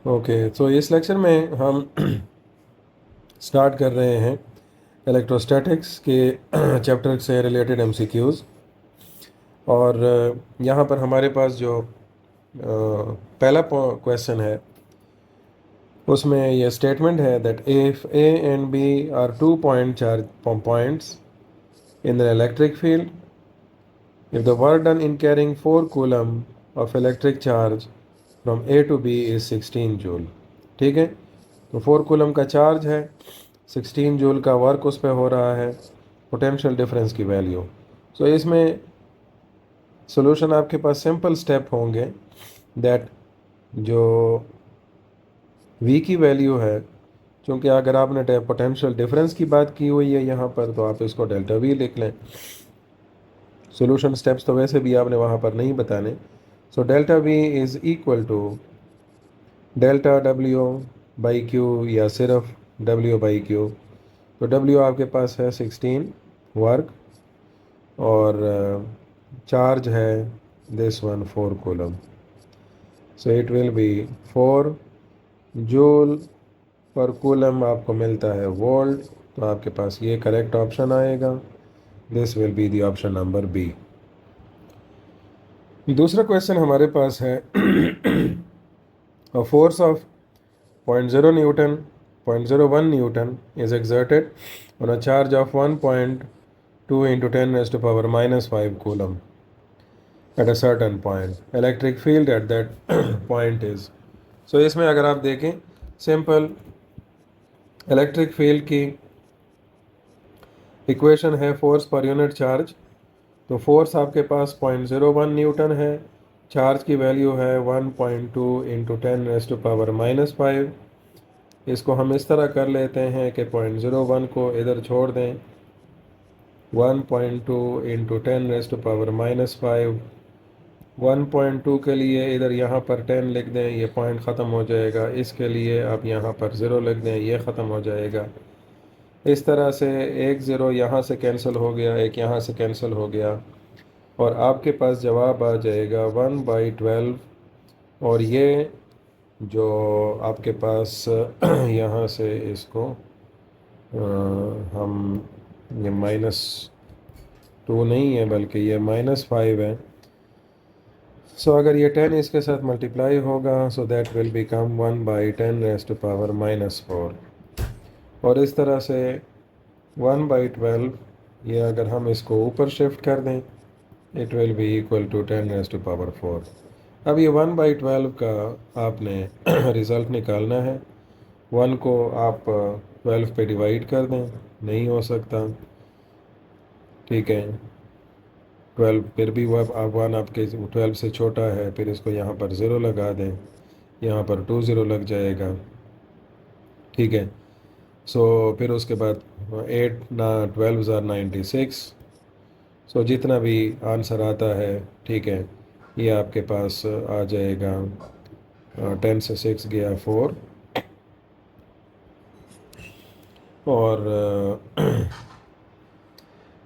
Okay, तो इस lecture में हम स्टार्ट कर रहे हैं इलेक्ट्रोस्टैटिक्स के चैप्टर से रिलेटेड एमसीक्यूज़। और यहाँ पर हमारे पास जो पहला क्वेश्चन है उसमें यह स्टेटमेंट है that if A and B are 2 point charge points in the electric field, if the work done in carrying 4 coulomb of electric charge from A to B is 16 joule. ठीक है, तो 4 coulomb का charge है, 16 joule का work उस पर हो रहा है, पोटेंशियल डिफरेंस की वैल्यू। सो इसमें सॉल्यूशन आपके पास सिंपल स्टेप होंगे दैट जो V की वैल्यू है, क्योंकि अगर आपने पोटेंशियल डिफरेंस की बात की हुई है यहाँ पर तो आप इसको डेल्टा V लिख लें। सॉल्यूशन स्टेप्स तो वैसे भी आपने वहाँ पर नहीं बताने। So delta V is equal to delta W by Q या सिर्फ W बाई क्यू। तो W आपके पास है 16 वर्क और चार्ज है this one 4 coulomb. So it will be 4 joule per coulomb आपको मिलता है वोल्ट, तो आपके पास ये करेक्ट ऑप्शन आएगा। This will be the option number B. दूसरा क्वेश्चन हमारे पास है a force of 0.0 Newton, 0.01 Newton is exerted on a charge of 1.2 into 10 raised to power minus 5 coulomb at a certain point. Electric field at that point is. So इसमें अगर आप देखें simple electric field की equation है force per unit charge. तो force आपके पास 0.01 newton है, चार्ज की वैल्यू है 1.2 into 10 raise to power minus 5। इसको हम इस तरह कर लेते हैं कि 0.01 को इधर छोड़ दें, 1.2 into 10 raise to power minus 5। 1.2 के लिए इधर यहाँ पर 10 लिख दें, ये पॉइंट ख़त्म हो जाएगा। इसके लिए आप यहाँ पर 0 लिख दें, ये ख़त्म हो जाएगा। इस तरह से एक ज़ीरो यहाँ से कैंसिल हो गया, एक यहाँ से कैंसिल हो गया और आपके पास जवाब आ जाएगा 1/12। और ये जो आपके पास यहाँ से इसको हम ये -2 नहीं है बल्कि ये -5 है। सो अगर ये 10 इसके साथ मल्टीप्लाई होगा so that will become 1/10 raise to power -4। और इस तरह से 1/12 ये अगर हम इसको ऊपर शिफ्ट कर दें it will be equal to 10 raise to power 4। अब ये 1/12 का आपने रिज़ल्ट निकालना है। 1 को आप 12 पे डिवाइड कर दें, नहीं हो सकता, ठीक है। 12 फिर भी वह आप 1 आपके 12 से छोटा है, फिर इसको यहाँ पर 0 लगा दें, यहाँ पर 2 0 लग जाएगा, ठीक है। सो फिर उसके बाद 8 ना 12 ज़ार 96। सो जितना भी आंसर आता है, ठीक है, ये आपके पास आ जाएगा 10 से 6 गया 4 और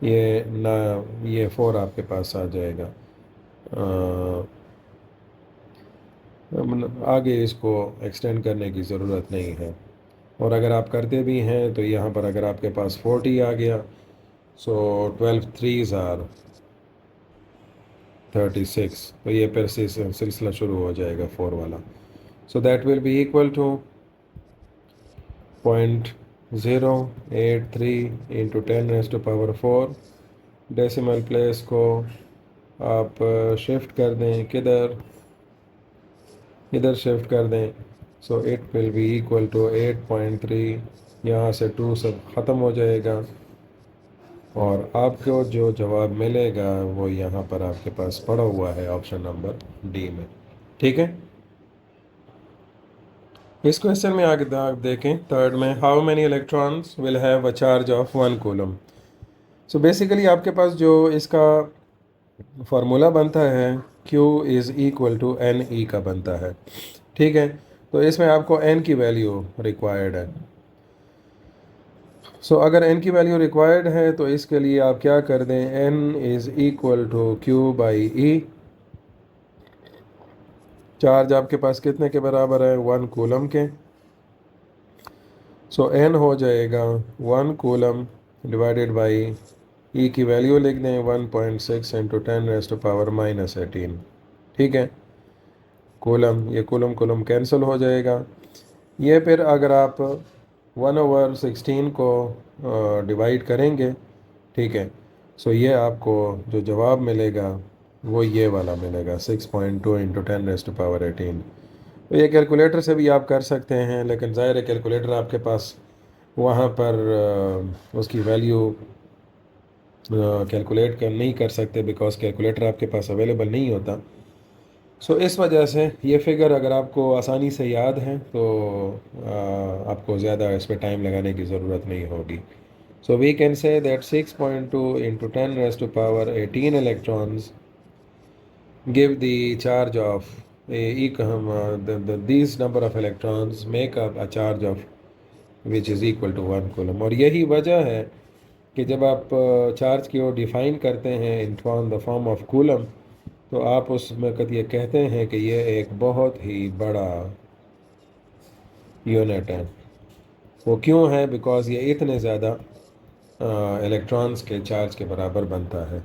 ये 4 आपके पास आ जाएगा। आगे इसको एक्सटेंड करने की ज़रूरत नहीं है। और अगर आप करते भी हैं तो यहाँ पर अगर आपके पास 40 आ गया सो 12 3s आर 36, तो ये फिर से सिलसिला शुरू हो जाएगा 4 वाला। So that will be equal to 0.083 into 10 raise to power 4। Decimal place को आप शिफ्ट कर दें, किधर, इधर शिफ्ट कर दें। So it will be equal to 8.3। यहाँ से 2 सब ख़त्म हो जाएगा और आपको जो जवाब मिलेगा वो यहाँ पर आपके पास पड़ा हुआ है ऑप्शन नंबर डी में, ठीक है। इस क्वेश्चन में आगे आप देखें थर्ड में, how many electrons will have a charge of 1 coulomb. So basically आपके पास जो इसका फार्मूला बनता है Q is equal to NE का बनता है, ठीक है। तो इसमें आपको N की वैल्यू रिक्वायर्ड है। सो अगर N की वैल्यू रिक्वायर्ड है तो इसके लिए आप क्या कर दें, N is equal to Q by E। चार्ज आपके पास कितने के बराबर है? 1 कूलम के। सो n हो जाएगा 1 कूलम डिवाइडेड बाई ई की वैल्यू लिख दें 1.6 इंटू 10⁻⁻18। ठीक है, कूलम, ये कूलम कूलम कैंसिल हो जाएगा। ये फिर अगर आप 1/16 को डिवाइड करेंगे, ठीक है, सो ये आपको जो जवाब मिलेगा वो ये वाला मिलेगा 6.2 इंटू 10⁻18। तो ये कैलकुलेटर से भी आप कर सकते हैं, लेकिन ज़ाहिर है कैलकुलेटर आपके पास वहाँ पर उसकी वैल्यू कैलकुलेट कर नहीं कर सकते, बिकॉज कैलकुलेटर आपके पास अवेलेबल नहीं होता। सो इस वजह से ये फिगर अगर आपको आसानी से याद है तो आपको ज़्यादा इस पर टाइम लगाने की ज़रूरत नहीं होगी। So we can say that 6.2 into 10⁻18 electrons give the charge of these number of electrons make up a charge of which is equal to 1 coulomb। और यही वजह है कि जब आप चार्ज को डिफाइन करते हैं in the form of coulomb, तो आप उस वक्त ये कहते हैं कि ये एक बहुत ही बड़ा यूनिट है। वो क्यों है? बिकॉज ये इतने ज़्यादा इलेक्ट्रॉन्स के चार्ज के बराबर बनता है।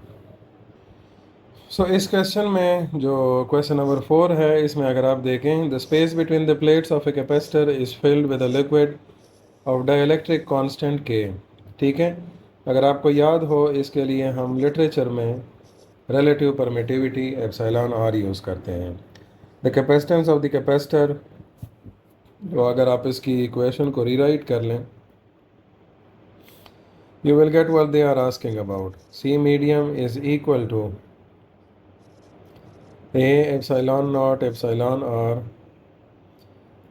सो इस क्वेश्चन में जो क्वेश्चन नंबर 4 है, इसमें अगर आप देखें, the space between the plates of a capacitor is filled with a liquid of dielectric constant के। ठीक है, अगर आपको याद हो, इसके लिए हम लिटरेचर में relative permittivity epsilon R use करते हैं। The capacitance of the capacitor, तो अगर आप इसकी इक्वेशन को रीराइट कर लें, you will get what they are asking about. C medium is equal to A epsilon naught epsilon R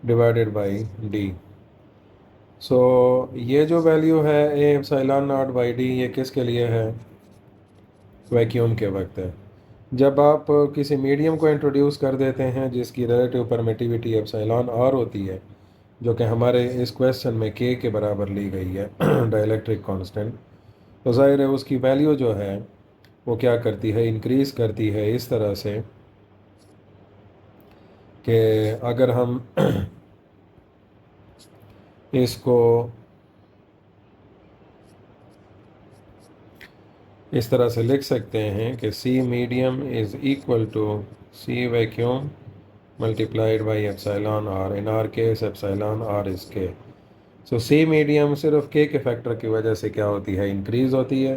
divided by D. So ये जो वैल्यू है A epsilon naught by D, ये किसके लिए है? वैक्यूम के वक्त है। जब आप किसी मीडियम को इंट्रोड्यूस कर देते हैं जिसकी रिलेटिव परमिटिविटी एप्सिलॉन आर होती है, जो कि हमारे इस क्वेश्चन में के बराबर ली गई है डाइलेक्ट्रिक कांस्टेंट, तो ज़ाहिर है उसकी वैल्यू जो है वो क्या करती है? इंक्रीज़ करती है इस तरह से कि अगर हम इसको इस तरह से लिख सकते हैं कि C medium is equal to C vacuum multiplied by epsilon R. In our case epsilon R is K. So C medium सिर्फ के फैक्टर की वजह से क्या होती है? इंक्रीज़ होती है।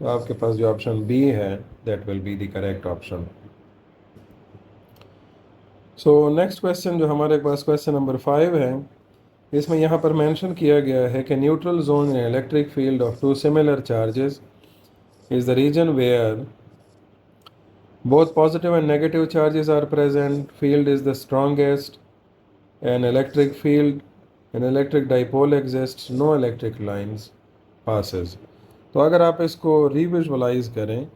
तो आपके पास जो ऑप्शन बी है, that will be the correct option. So next question जो हमारे पास क्वेश्चन नंबर 5 है, इसमें यहाँ पर मेंशन किया गया है कि neutral zone in electric field of two similar charges is the region where both positive and negative charges are present, field is the strongest, an electric field, an electric dipole exists, no electric lines passes। तो अगर आप इसको रीविजुअलाइज करें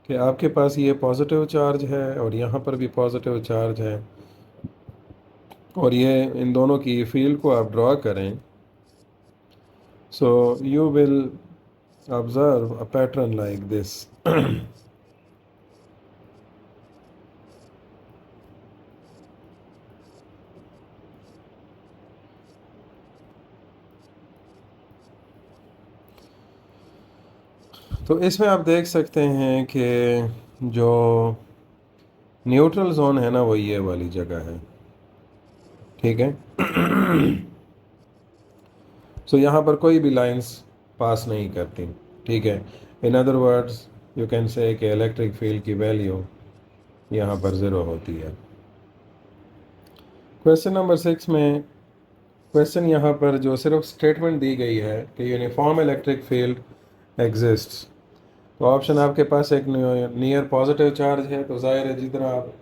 कि आपके पास ये positive charge है और यहाँ पर भी पॉजिटिव चार्ज है, और ये इन दोनों की फील्ड को आप ड्रॉ करें, so you will observe a pattern like this. तो इसमें आप देख सकते हैं कि जो न्यूट्रल जोन है ना, वो ये वाली जगह है। ठीक है सो यहाँ पर कोई भी लाइंस पास नहीं करती। ठीक है, in other words you can say कि इलेक्ट्रिक फील्ड की वैल्यू यहाँ पर ज़ीरो होती है। क्वेश्चन नंबर 6 में क्वेश्चन यहाँ पर जो सिर्फ स्टेटमेंट दी गई है कि यूनिफॉर्म इलेक्ट्रिक फील्ड एग्जिस्ट्स, तो ऑप्शन आपके पास एक नियर पॉजिटिव चार्ज है, तो जाहिर है जितना आप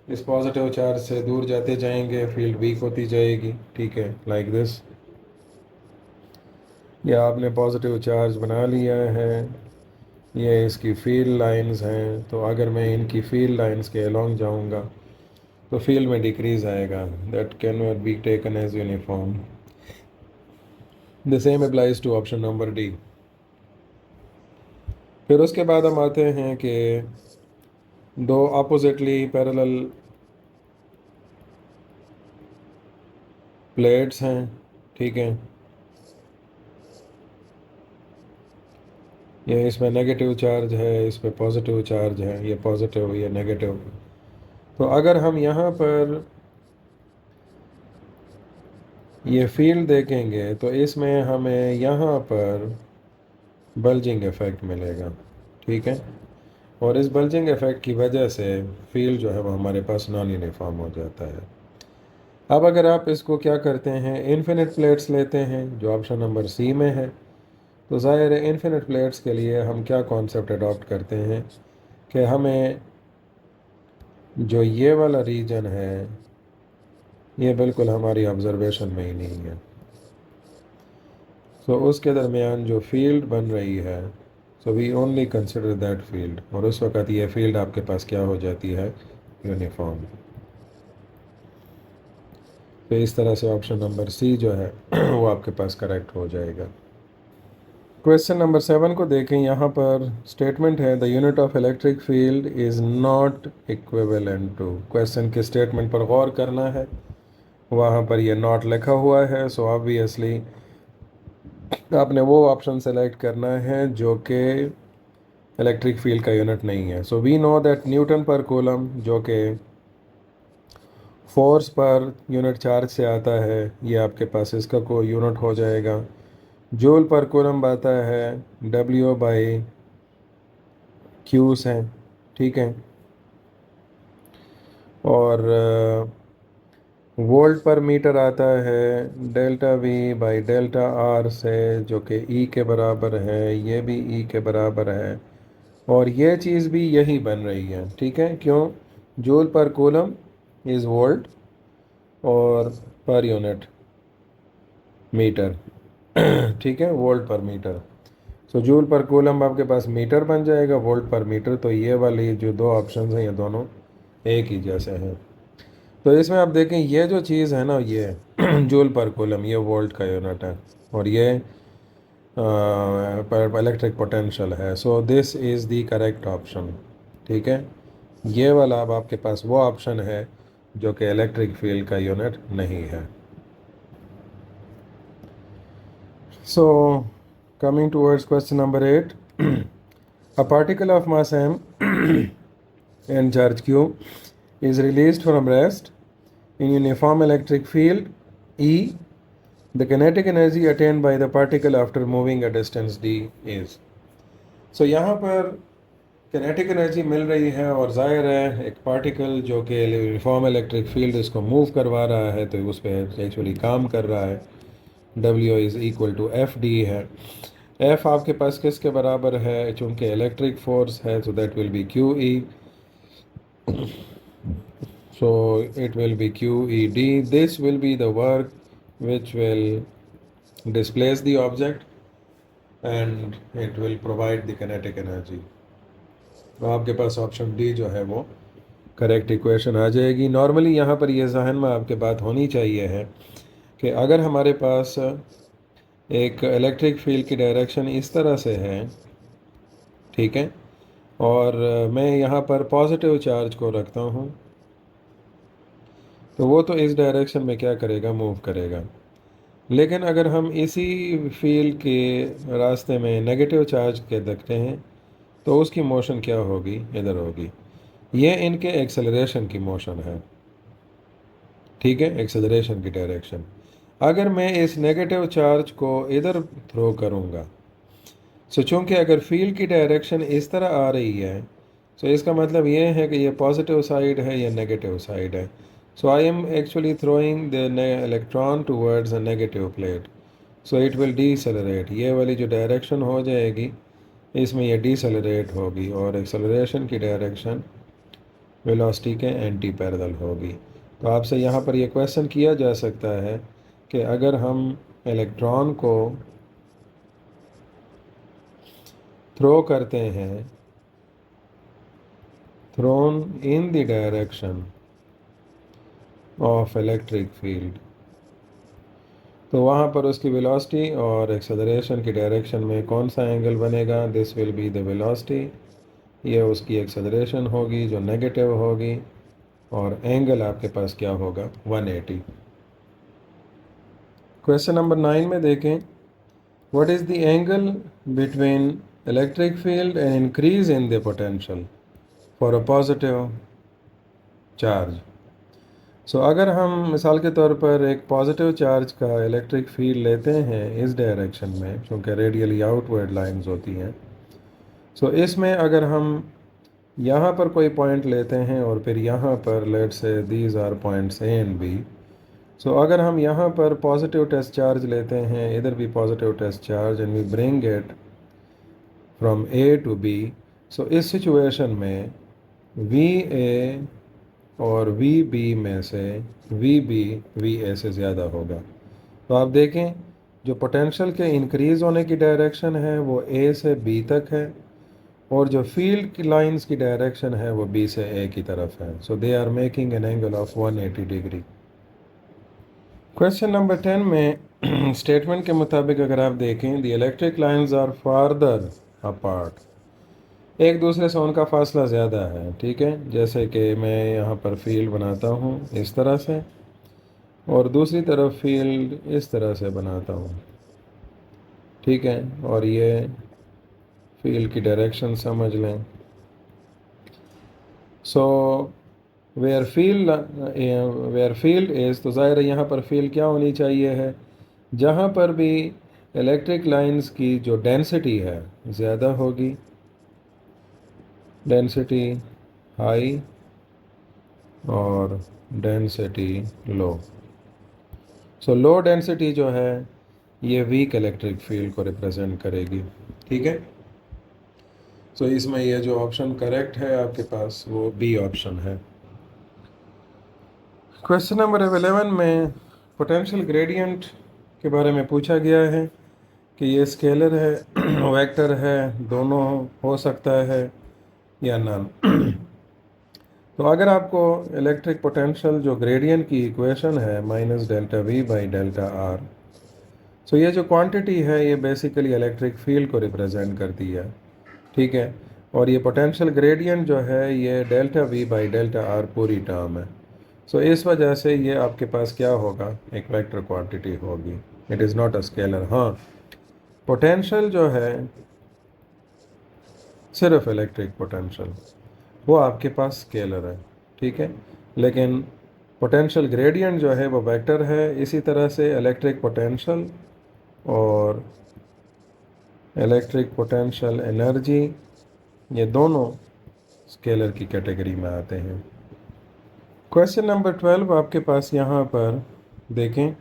इस पॉजिटिव चार्ज से दूर जाते जाएंगे फील्ड वीक होती जाएगी। ठीक है, लाइक दिस, या आपने पॉजिटिव चार्ज बना लिया है, ये इसकी फील्ड लाइंस हैं, तो अगर मैं इनकी फील्ड लाइंस के अलोंग जाऊंगा तो फील्ड में डिक्रीज आएगा। That can not be taken as uniform. The same applies to option number D. फिर उसके बाद हम आते हैं कि दो अपोजिटली पैरेलल प्लेट्स हैं, ठीक है, ये इसमें नेगेटिव चार्ज है, इस पे पॉजिटिव चार्ज है, ये पॉजिटिव ये नेगेटिव। तो अगर हम यहाँ पर ये फील्ड देखेंगे तो इसमें हमें यहाँ पर बल्जिंग इफेक्ट मिलेगा, ठीक है, और इस बल्जिंग इफेक्ट की वजह से फील्ड जो है वो हमारे पास नॉन यूनिफॉर्म हो जाता है। अब अगर आप इसको क्या करते हैं, इन्फिनिट प्लेट्स लेते हैं जो ऑप्शन नंबर सी में है, तो ज़ाहिर है इन्फिनिट प्लेट्स के लिए हम क्या कॉन्सेप्ट अडॉप्ट करते हैं कि हमें जो ये वाला रीजन है ये बिल्कुल हमारी ऑब्जर्वेशन में ही नहीं है, सो उसके दरमियान जो फील्ड बन रही है, so we only consider that field, और उस वक़्त ये फील्ड आपके पास क्या हो जाती है, यूनिफॉर्म। तो इस तरह से ऑप्शन नंबर सी जो है वो आपके पास करेक्ट हो जाएगा। क्वेश्चन नंबर 7 को देखें, यहाँ पर स्टेटमेंट है the unit of electric field is not equivalent to. Question के स्टेटमेंट पर गौर करना है, वहाँ पर ये नॉट लिखा हुआ है, सो ऑब्वियसली आपने वो ऑप्शन सेलेक्ट करना है जो कि इलेक्ट्रिक फील्ड का यूनिट नहीं है। So we know that newton per coulomb जो कि फोर्स पर यूनिट चार्ज से आता है, ये आपके पास इसका कोई यूनिट हो जाएगा। जूल पर कूलम आता है W/Q से, ठीक है, और वोल्ट पर मीटर आता है ΔV/ΔR से, जो कि E के बराबर है, ये भी E के बराबर है, और ये चीज़ भी यही बन रही है, ठीक है। क्यों? Joule per coulomb is volt और पर यूनिट मीटर ठीक है, वोल्ट पर मीटर। सो जूल पर कूलम आपके पास मीटर बन जाएगा, वोल्ट पर मीटर, तो ये वाली जो दो ऑप्शन हैं ये दोनों एक ही जैसे हैं। तो इसमें आप देखें ये जो चीज़ है ना, ये जूल पर कूलम ये वोल्ट का यूनिट है, और ये पर इलेक्ट्रिक पोटेंशियल है। So this is the correct option, ठीक है। ये वाला अब आपके पास वो ऑप्शन है जो कि इलेक्ट्रिक फील्ड का यूनिट नहीं है। So coming towards question number 8, a particle of mass m and charge q is released from rest in uniform electric field E. The kinetic energy attained by the particle after moving a distance d is। So यहाँ पर kinetic energy मिल रही है, और ज़ाहिर है एक particle जो कि यूनिफॉर्म इलेक्ट्रिक फील्ड इसको मूव करवा रहा है तो उस पर एक्चुअली काम कर रहा है। W=F d है। F आपके पास किसके बराबर है? चूँकि इलेक्ट्रिक फोर्स है, so that will B QE, so it will be QED. This will be the work which will displace the object and it will provide the kinetic energy। तो आपके पास option D जो है वो correct equation आ जाएगी। Normally यहाँ पर ये जहन में आपके बात होनी चाहिए है कि अगर हमारे पास एक इलेक्ट्रिक फील्ड की डायरेक्शन इस तरह से है, ठीक है, और मैं यहाँ पर पॉजिटिव चार्ज को रखता हूँ, तो वो तो इस डायरेक्शन में क्या करेगा, मूव करेगा। लेकिन अगर हम इसी फील्ड के रास्ते में नेगेटिव चार्ज के देखते हैं तो उसकी मोशन क्या होगी, इधर होगी। ये इनके एक्सेलरेशन की मोशन है, ठीक है, एक्सेलरेशन की डायरेक्शन। अगर मैं इस नेगेटिव चार्ज को इधर थ्रो करूँगा, सो चूँकि अगर फील्ड की डायरेक्शन इस तरह आ रही है, सो इसका मतलब ये है कि ये पॉजिटिव साइड है, ये नेगेटिव साइड है। So I am actually throwing the electron towards a negative plate, so it will decelerate. ये वाली जो डायरेक्शन हो जाएगी इसमें ये डीसेलरेट होगी, और एक्सेलरेशन की डायरेक्शन वेलोसिटी के एंटी पैरेलल होगी। तो आपसे यहाँ पर यह क्वेश्चन किया जा सकता है कि अगर हम इलेक्ट्रॉन को थ्रो करते हैं, thrown in the direction of electric field, तो वहाँ पर उसकी वेलोसिटी और एक्सेलरेशन की डायरेक्शन में कौन सा एंगल बनेगा? This will be the velocity, ये उसकी एक्सेलरेशन होगी जो नेगेटिव होगी, और एंगल आपके पास क्या होगा, 180। क्वेश्चन नंबर 9 में देखें, what is the angle between electric field and increase in the potential for a positive charge. So अगर हम मिसाल के तौर पर एक पॉजिटिव चार्ज का इलेक्ट्रिक फील्ड लेते हैं इस डायरेक्शन में, क्योंकि रेडियली आउटवर्ड लाइंस होती हैं, सो इसमें अगर हम यहाँ पर कोई पॉइंट लेते हैं और फिर यहाँ पर let's say these are points A and B. So अगर हम यहाँ पर पॉजिटिव टेस्ट चार्ज लेते हैं, इधर भी positive test charge, and we bring it from A to B, so इस सिचुएशन में वी ए और वी बी में से वी बी वी ए से ज़्यादा होगा। तो आप देखें जो पोटेंशियल के इंक्रीज़ होने की डायरेक्शन है वो ए से बी तक है, और जो फील्ड की लाइंस की डायरेक्शन है वो बी से ए की तरफ है। So they are making an angle of 180 degree. Question number 10 में स्टेटमेंट के मुताबिक अगर आप देखें, the electric lines are farther apart, एक दूसरे से उनका फासला ज़्यादा है। ठीक है, जैसे कि मैं यहाँ पर फील्ड बनाता हूँ इस तरह से और दूसरी तरफ फील्ड इस तरह से बनाता हूँ। ठीक है, और ये फील्ड की डायरेक्शन समझ लें। सो वेयर फील्ड इज़, तो ज़ाहिर है यहाँ पर फील्ड क्या होनी चाहिए है, जहाँ पर भी इलेक्ट्रिक लाइंस की जो डेंसिटी है ज़्यादा होगी, डेंसिटी हाई और डेंसिटी लो। सो लो डेंसिटी जो है ये वीक इलेक्ट्रिक फील्ड को रिप्रेजेंट करेगी। ठीक है, सो इसमें ये जो ऑप्शन करेक्ट है आपके पास वो बी ऑप्शन है। क्वेश्चन नंबर 11 में पोटेंशियल ग्रेडियंट के बारे में पूछा गया है कि ये स्केलर है वेक्टर है, दोनों हो सकता है या नन। तो अगर आपको इलेक्ट्रिक पोटेंशियल जो ग्रेडियंट की इक्वेशन है minus delta V by delta R, so ये जो क्वांटिटी है ये बेसिकली इलेक्ट्रिक फील्ड को रिप्रेजेंट करती है। ठीक है, और ये पोटेंशियल ग्रेडियंट जो है ये delta V by delta are पूरी टर्म है। सो इस वजह से ये आपके पास क्या होगा, एक वेक्टर क्वांटिटी होगी, it is not a scalar. हाँ, पोटेंशियल जो है सिर्फ इलेक्ट्रिक पोटेंशियल वो आपके पास स्केलर है। ठीक है, लेकिन पोटेंशियल ग्रेडियंट जो है वो वेक्टर है। इसी तरह से इलेक्ट्रिक पोटेंशियल और इलेक्ट्रिक पोटेंशियल एनर्जी ये दोनों स्केलर की कैटेगरी में आते हैं। क्वेश्चन नंबर 12 आपके पास यहाँ पर देखें,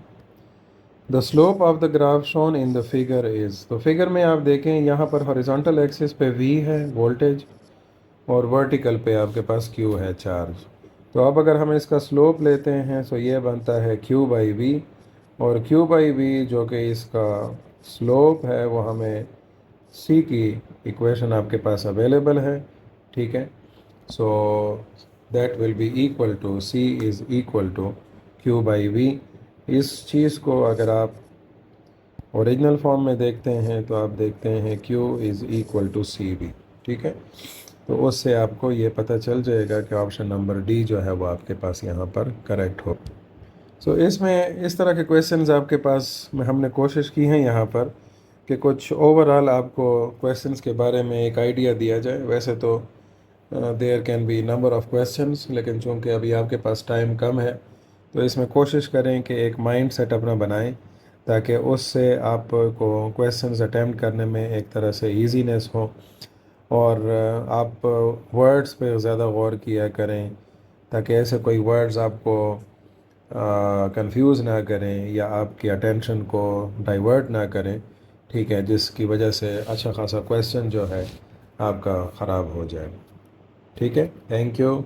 the slope of the graph shown in the figure is, तो फिगर में आप देखें यहाँ पर हॉरिजॉन्टल एक्सिस पे v है वोल्टेज और वर्टिकल पे आपके पास q है चार्ज। तो अब अगर हम इसका स्लोप लेते हैं तो ये बनता है q बाई वी, और q बाई वी जो कि इसका स्लोप है वो हमें c की इक्वेशन आपके पास अवेलेबल है। ठीक है, so that will be equal to c is equal to q by V. इस चीज़ को अगर आप ओरिजिनल फॉर्म में देखते हैं तो आप देखते हैं q is equal to C B. ठीक है, तो उससे आपको ये पता चल जाएगा कि ऑप्शन नंबर डी जो है वो आपके पास यहाँ पर करेक्ट हो। सो इसमें इस तरह के क्वेश्चंस आपके पास में हमने कोशिश की है यहाँ पर कि कुछ ओवरऑल आपको क्वेश्चंस के बारे में एक आइडिया दिया जाए। वैसे तो there can be number of questions, लेकिन चूँकि अभी आपके पास टाइम कम है तो इसमें कोशिश करें कि एक माइंड सेट अपना बनाएं ताकि उससे आपको क्वेश्चंस अटेम्प्ट करने में एक तरह से इजीनेस हो, और आप वर्ड्स पे ज़्यादा गौर किया करें ताकि ऐसे कोई वर्ड्स आपको कंफ्यूज ना करें या आपकी अटेंशन को डाइवर्ट ना करें। ठीक है, जिसकी वजह से अच्छा खासा क्वेश्चन जो है आपका ख़राब हो जाए। ठीक है, थैंक यू।